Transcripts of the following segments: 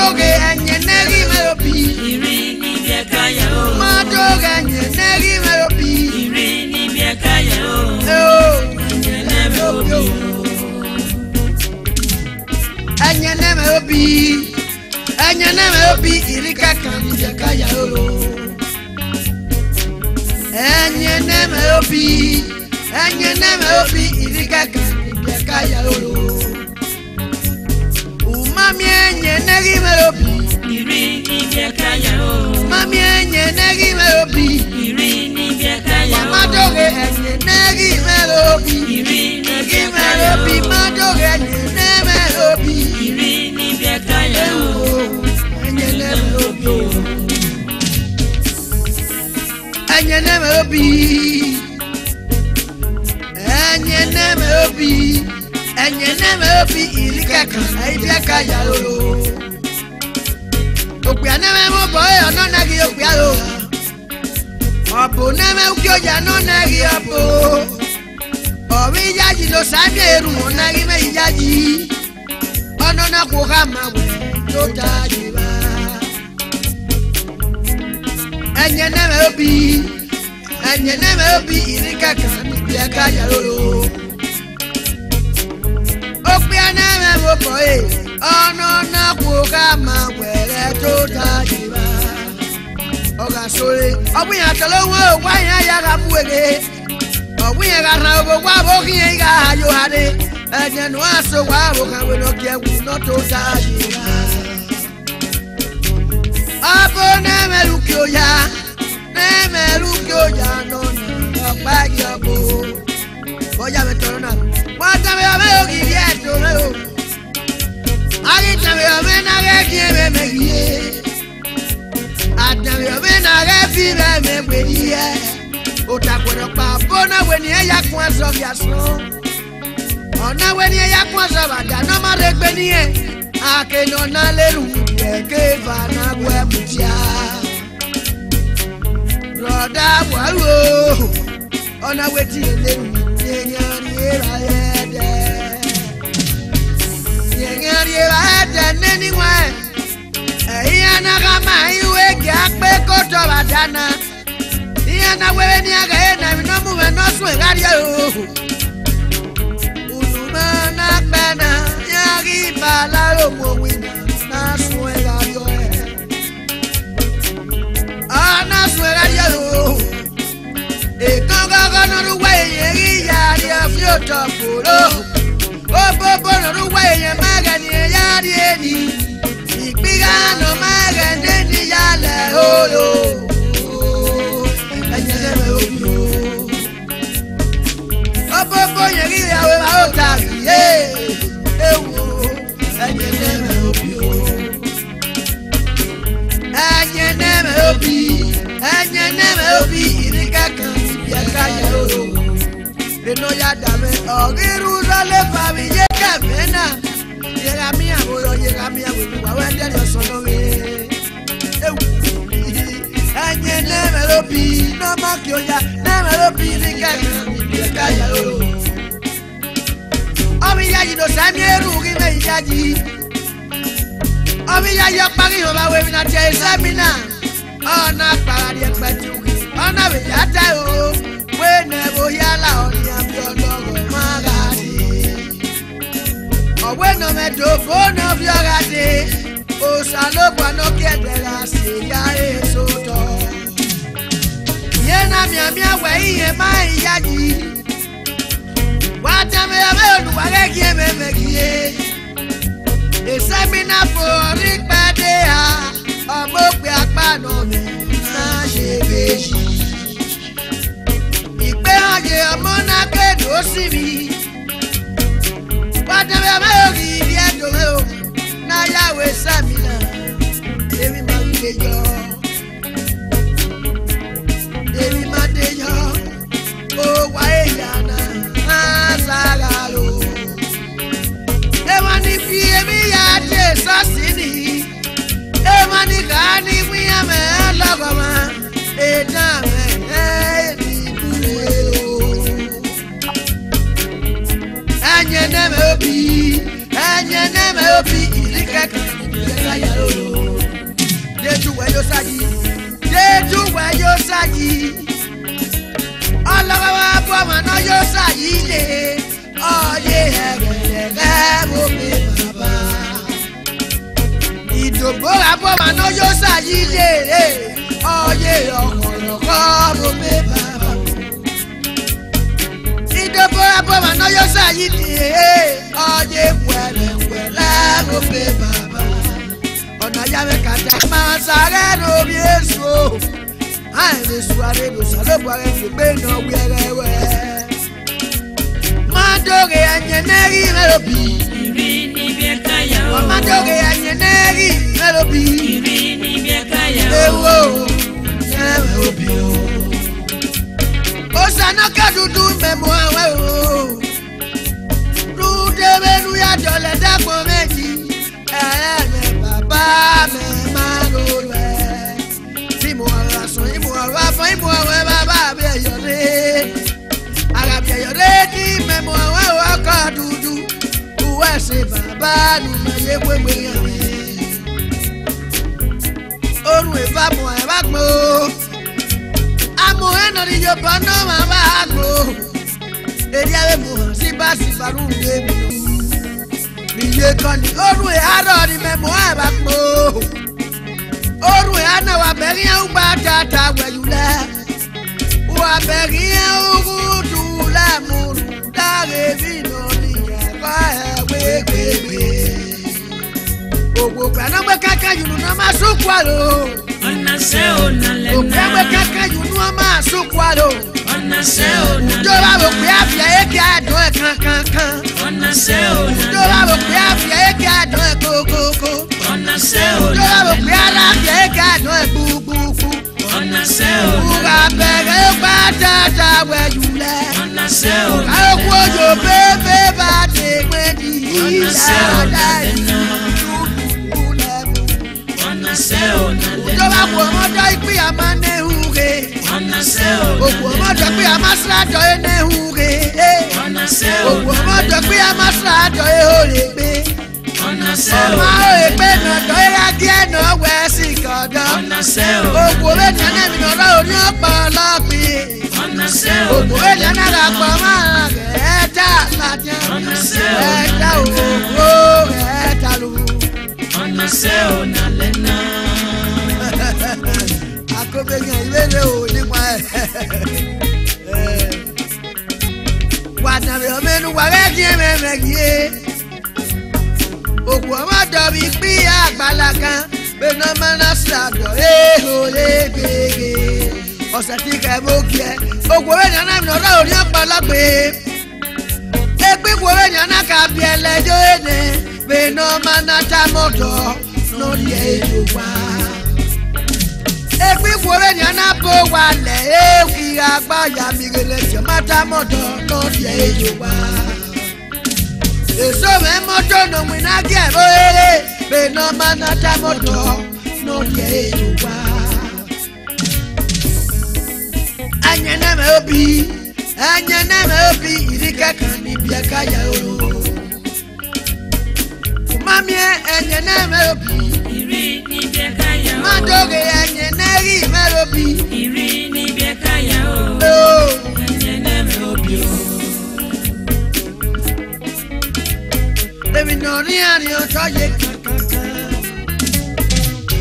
Madoge enyenegi melopi. Irini biakaya o. Madoge enyenegi melopi. Irini biakaya o. Enyene melopi. Enyene melopi. Enyene melopi irika kandi biakaya o. Enyene melopi. Enyene melopi irika kandi biakaya o. Mami enyenegi melopi. Irini biakaya o. Mami enyenegi melopi. Irini biakaya o. Madoge enyenegi melopi. Irini biakaya o. Madoge enyene melopi. Irini biakaya o. Enyene melopi. Enyene melopi. Enyene melopi. Enyene melopi ilikaka ibiakaya lolo. Okpia neme mo boy ono nagi okpia lo. Obo neme ukioja no nagi obo. Obi yaji lo sami eru mo nagi me yaji. Ono na kuhama we to tajiba. Enyene melopi. Enyene melopi ilikaka ibiakaya lolo. Opiana me mo boy, ono na kuka ma wele to tajiba. Oga sole, obuya tolo wo wa ya ga buege. Obuya ga ra bo wa bo ki ga yo hade. Eje no aso wa bo kan we no ke wu no to tajiba. Abo na me lukyo ya no na pa yo bo. Boya me toro na. Wata me o ki vieto me o. Ari ta me o me na ge ki me gie. Ata me o me na ge fi me gberie. O ta kwero pa bona we ni ya kun aso bi aso. Ona we ni ya kun aso ba da no ma re gbe ni e. Ake no na leru ke va na gwe mutia. Roda waru. Ona we ti leru. Anyway, Iana Gama, you wake up, Koto Badana. Iana Weni again, I'm no moving, no swing at you. Unumana Bana, Yagi Balaro, not swing at your head. Ah, not swing at you. It don't go away, Yadia, Fioto, oh, Bobo, no way, Magani, Yadi. Bigano magan dendi yale holo. Enyene me opio. Obo boye giya we ba otari ewo. Enyene me opio. Enyene me opi. Enyene me opi irika kan ya kaya holo. Eno ya dame ogiru le fabi ye kamena. Llega mi abuelo, wende yo solo ve. Enyene melopi, no makio ya, na melopi ni kaya lo. Obi ya no samieru gi me yaji. Obi ya yo pagi o ba we na che examina. Ona para di petu. Ona be ya ta o. We ne bo ya la oni abi ologo magadi. Bueno me topo no viagate. O salo cuando quiere la silla eso todo. Yena mi agua y mai yaji. Wata me a no wale que me guie. Ese mina por padea. Amo que apano me na jebeji. Ipe aje amona que do sibi. Wata me viendo veo. Na yawe samina. Evi mande yo. Evi mande yo. Oh waeyana. Asagalo. Ewani fi emi ya te sosini. sáyì ọlọ́wọ́ bọ́ ọmọ náà yóò sáyì lé ọyẹ ẹ̀rẹ̀rẹ̀ mo pè bàbá ìdòbó abọ́ ọmọ náà yóò sáyì lé ọyẹ ọ̀kọ̀lọ̀kọ̀ mo pè bàbá ìdòbó abọ́ ọmọ náà yóò sáyì lé ọyẹ wẹ̀rẹ̀wẹ̀rẹ̀ mo pè bàbá ọ̀nà yàrá kàtà máa sáré lórí èso àìlè suwáré ló sálóbù ara ẹ̀fọ́ gbé iná wẹ́rẹ́wẹ́. Mádóre ẹ̀yẹ nẹ́rì mẹ́lòbí. Ìrì níbi ẹ̀ka yàwó. Mádóre ẹ̀yẹ nẹ́rì mẹ́lòbí. Ìrì níbi ẹ̀ka yàwó. Ewo mẹ́lòbí o. Ó sànà kẹ́dùdú mẹ́mú àwẹ̀ o. Lùdẹ́mẹ́nu yàtọ̀ lẹ́dàpọ̀ méjì. Ẹ̀ẹ́mẹ̀ bàbá mi máa lò rẹ̀. Tí mo ara sùn, ìmọ̀ ọ̀rọ̀ afọ́, ìmọ̀ ọ̀rọ̀ bàbá mi ẹ̀yọ̀dé. Àràbí ẹ̀yọ̀dé ní mẹ́mọ̀ àwọn ọkọ̀ dúdú. Ìwé ẹ̀sìn bàbá mi máa yé gbégbé yàn mí. Orun ìbámu ẹ̀ bá gbó. Amọ̀ ẹ̀nà ni Yorùbá náà máa bá gbó. Èdè ẹ̀rẹ́ mu hàn sí bá sì farú gbé mi. Iye kan ní orun ìhárọ̀ ni mẹ́mọ̀ ẹ̀ bá gbó. Orun ìhánà wà bẹ̀rẹ̀ ń gbà tata wẹ̀lúlẹ̀. Wà bẹ̀rẹ̀ ń rúdú lẹ́múrú dáre bí lórí ẹ̀kọ́ ẹ̀wé gbègbè. Ògbò gbàdánwé kankan yìí nù máa sùnkú àlò. Ọ̀nà sẹ́ ọ̀nà lẹ́nà. Ògbàgbé kankan yìí nù máa sùnkú àlò. Ọ̀nà sẹ́ ọ̀nà lẹ́nà. Ìjọba rò pé àfìyà èké àdán ẹ̀ kankan. Ọ̀nà sẹ́ ọ̀nà lẹ́nà. Ìjọba rò pé àfìyà èké àdán ẹ̀ kókókó. Ọ̀nà sẹ́ ọ̀nà Ìjọba rò pé lẹ́nà. aláfìyà èké àdán ẹ̀ gbúgbúgbú. Ọ̀nà sẹ́ ọ̀nà lẹ́nà. Wà bẹ̀rẹ̀ gbà tata wẹ̀lúlẹ̀. Ọ̀nà sẹ́ ọ̀nà lẹ́nà. Àwọn ojú bébé bá ti gbé di Ọ̀nà sẹ́ ọ̀nà lẹ́nà. ìlú. Ọ̀nà sẹ́ ọ̀nà lẹ́nà. Ìjọba kò mọ́tò ìpín àmọ́ ní ìhùwé. Ọ̀nà sẹ́ ọ̀nà Òkú mọ́tò ìpín àmọ́ sílátọ̀ ẹ̀ ní ìhùwé. Ọ̀nà sẹ́ Òkú ọ̀nà mọ́tò lẹ́nà. ìpín àmọ́ sílátọ̀ ẹ̀ ò lè gbé. Ọ̀nà sẹ́ Ọmọ ọ̀nà ò lè gbé lẹ́nà. nàdọ̀ ẹ̀ láti ẹ̀ náà wẹ̀ sí kọ̀dọ̀. Ọ̀nà sẹ́ ọ̀nà Òkú méjì náà mi nọ̀rọ̀ orí ọ̀pọ̀ ọlọ́pìn. Ọ̀nà sẹ́ Òkú ọ̀nà méjì náà rà lẹ́nà. pọ̀ máa rẹ̀ ta láti Ọ̀nà sẹ́ ọ̀nà ẹ̀ta òwò ẹ̀ta lò. Ọ̀nà sẹ́ ọ̀nà lẹ́nà. Akóbẹ̀yàn ìwéle ò nípa ẹ̀. Wà nàbẹ̀ ọmọ ẹnu wà rẹ́ kí ẹ mẹ́mẹ́ kí ẹ. Òkú ọmọ dọ̀bí pín àgbàlá kan bẹ́ẹ̀ náà máa ń ṣàdọ̀ éhò légbègbè. Ọ̀sẹ̀ tí kẹ́ mú kí ẹ. Òkú ọmọ ènìyàn náà lọ́dọ̀ òní ọ̀pọ̀lọpẹ̀. Ẹgbẹ́ òkú ọmọ ènìyàn náà kà bí ẹlẹ́jọ́ ẹ̀nẹ́ bẹ́ẹ̀ náà máa ń ta mọ́tò lórí ètò wa. Ẹgbẹ́ òkú ọmọ ènìyàn náà bó wa lẹ̀ éèkì àgbáyà mi rẹ̀ ṣe máa ta mọ́tò lórí ètò wa. Èso mẹ́ mọ́tò nòwìn náà kí ẹ̀ bó eré bẹ́ẹ̀ náà máa ń ta mọ́tò lórí ètò wa. Ẹ̀yẹ̀nẹ́mẹ̀ òbí ẹ̀yẹ̀nẹ́mẹ̀ òbí ìdíkẹ́kàn níbi ẹ̀ka yà ó. Mami ẹ̀yẹ̀nẹ́mẹ̀ òbí Ìrì níbi ẹ̀ka yàwó. Mádóre ẹ̀yẹ̀nẹ́rì mẹ́lòbí. Ìrì níbi ẹ̀ka yàwó. Ó Ẹ̀yẹ̀nẹ́mẹ̀ òbí o. èmi náà ní àárín ọjọ́ yẹ kankan.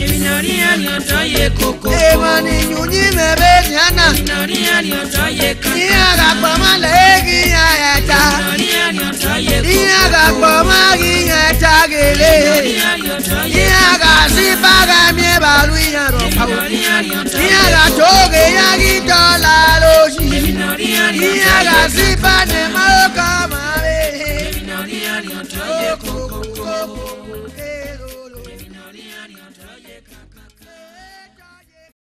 Èmi náà rí àní ọjọ́ yẹ kókó. Èèmọ̀ ni yùnyín mẹ́rẹ́ ní àná. Èmi náà rí àní ọjọ́ yẹ Ní kankan. àgàpọ̀ má lẹ́ẹ̀kì yàn ẹ̀ta. Èmi náà rí àní ọjọ́ yẹ Ní kókó. àgàpọ̀ má rí yàn ẹ̀ta gèlè. Èmi náà rí àní ọjọ́ Ní yẹ kókó. àgàsí bára mi bàlú yàn Èmi rọ̀pọ̀. náà rí àní ọjọ́ Ní yẹ kókó. àgàtóge yàn rí dọ́là lóṣì. Èmi náà rí àní Ní ọjọ́ yẹ àgàsí kókó. bá ní mọ́kọ́ máa rè é. Èmi náà rí àní ọjọ́ yẹ kókó. Kókó kókó. Èmi náà rí àní ọjọ́ yẹ kankan.